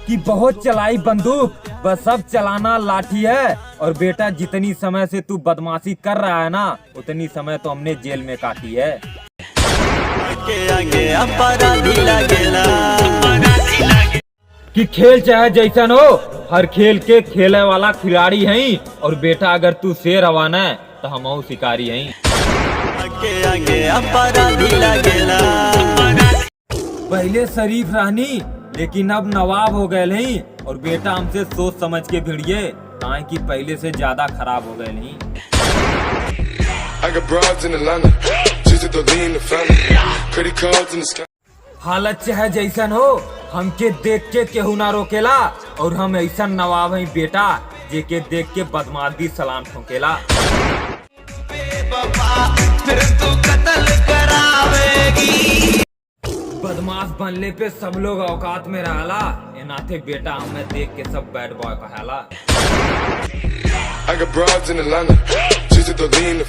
कि बहुत चलाई बंदूक, बस अब चलाना लाठी है। और बेटा जितनी समय से तू बदमाशी कर रहा है ना, उतनी समय तो हमने जेल में काटी है। कि खेल चाहे जैसन हो, हर खेल के खेले वाला खिलाड़ी हैं। और बेटा अगर तू शेर हवाना है तो हम शिकारी हैं। पहले शरीफ रहनी, लेकिन अब नवाब हो गए नहीं। और बेटा हमसे सोच समझ के भिड़िए, ताकि कि पहले से ज्यादा खराब हो गए नहीं। हालत चाहे जैसन हो, हमके देख के केहू ना रोकेला। और हम ऐसा नवाब हैं बेटा, जेके देख के बदमाश भी सलाम ठोकेला। बदमाश बनले पे सब लोग औकात में रहला, ए नाथे बेटा हमें देख के सब बैड बॉय कहाला।